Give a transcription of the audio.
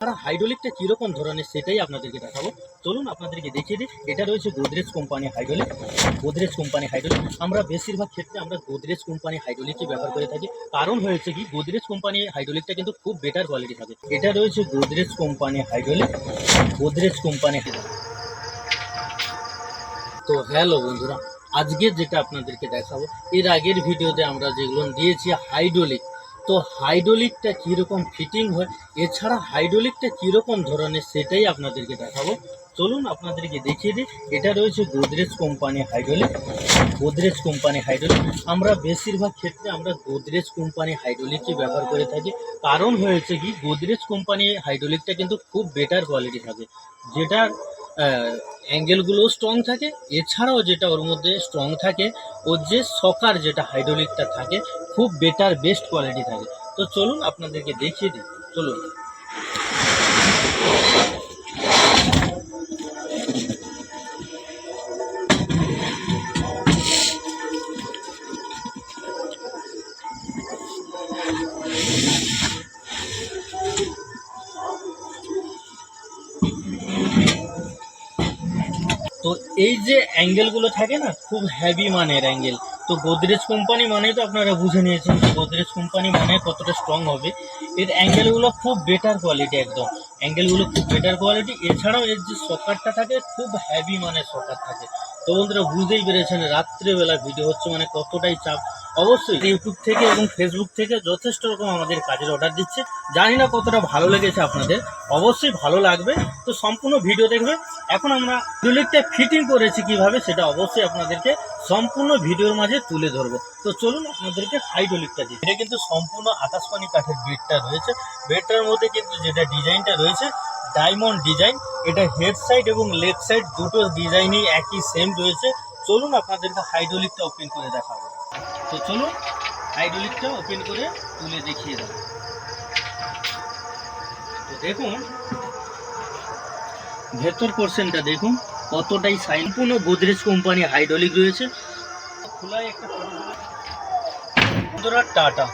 তারা হাইড্রোলিকটা কীরকম ধরনের সেটাই আপনাদেরকে দেখাবো। চলুন আপনাদেরকে দেখিয়ে দিই। এটা রয়েছে Godrej company hydraulic. Godrej company hydraulic আমরা বেশিরভাগ ক্ষেত্রে আমরা গোদরেজ কোম্পানি হাইড্রোলিকই ব্যবহার করে থাকি। কারণ হয়েছে কি, গোদরেজ কোম্পানি হাইড্রোলিকটা কিন্তু খুব বেটার কোয়ালিটি থাকে। এটা রয়েছে Godrej company hydraulic. Godrej company. তো হ্যালো বন্ধুরা, আজকে যেটা আপনাদেরকে দেখাবো, এর আগের ভিডিওতে আমরা যেগুলো দিয়েছি হাইড্রোলিক, তো হাইড্রোলিকটা কীরকম ফিটিং হয়, এছাড়া হাইড্রোলিকটা কীরকম ধরনের সেটাই আপনাদেরকে দেখাবো। চলুন আপনাদেরকে দেখিয়ে দিই। এটা রয়েছে Godrej company hydraulic. Godrej company hydraulic আমরা বেশিরভাগ ক্ষেত্রে আমরা গোদরেজ কোম্পানি হাইড্রোলিকই ব্যবহার করে থাকি। কারণ হয়েছে কি, গোদরেজ কোম্পানি হাইড্রোলিকটা কিন্তু খুব বেটার কোয়ালিটি থাকে, যেটার অ্যাঙ্গেলগুলো স্ট্রং থাকে। এছাড়াও যেটা ওর মধ্যে স্ট্রং থাকে, ওর যে সকার যেটা হাইড্রোলিকটা থাকে খুব বেটার বেস্ট কোয়ালিটি থাকে। তো চলুন আপনাদেরকে দেখিয়ে দিই। চলুন। তো এই যে অ্যাঙ্গেলগুলো থাকে না, খুব হেভি মানের অ্যাঙ্গেল। তো গোদরেজ কোম্পানি মানেই তো আপনারা বুঝে নিয়েছেন যে গোদরেজ কোম্পানি মানে কতটা স্ট্রং হবে। এর অ্যাঙ্গেলগুলো খুব বেটার কোয়ালিটি, একদম অ্যাঙ্গেলগুলো খুব বেটার কোয়ালিটি। এছাড়াও এর যে সকারটা থাকে খুব হেভি মানের সকার থাকে। তো বন্ধুরা বুঝতেই পেরেছেন রাত্রেবেলা ভিডিও হচ্ছে মানে কতটাই চাপ। অবশ্যই ইউটিউব থেকে এবং ফেসবুক থেকে যথেষ্ট রকম আমাদের কাজের অর্ডার দিচ্ছে। জানি না কতটা ভালো লেগেছে আপনাদের, অবশ্যই ভালো লাগবে। তো সম্পূর্ণ ভিডিও দেখবে। এখন আমরা হাইড্রোলিকটা ফিটিং করেছি কিভাবে সেটা অবশ্যই আপনাদেরকে সম্পূর্ণ ভিডিওর মাঝে তুলে ধরবো। তো চলুন আপনাদেরকে হাইড্রোলিকটা দিই। এটা কিন্তু সম্পূর্ণ আকাশবাণী কাঠের বেডটা রয়েছে। বেডটার মধ্যে কিন্তু যেটা ডিজাইনটা রয়েছে ডায়মন্ড ডিজাইন। এটা হেড সাইড এবং লেগ সাইড দুটো ডিজাইনই একই সেম রয়েছে। চলুন আপনাদেরকে হাইড্রোলিকটা ওপেন করে দেখাবো। তো চলুন হাইড্রোলিকটা ওপেন করে তুলে দেখিয়ে দেবো। তো দেখুন ভেতর পোর্শনটা দেখুন কতটাই সম্পূর্ণ গোদরেজ কোম্পানি হাইড্রোলিক রয়েছে। খোলায় একটা বন্ধুরা টাটা।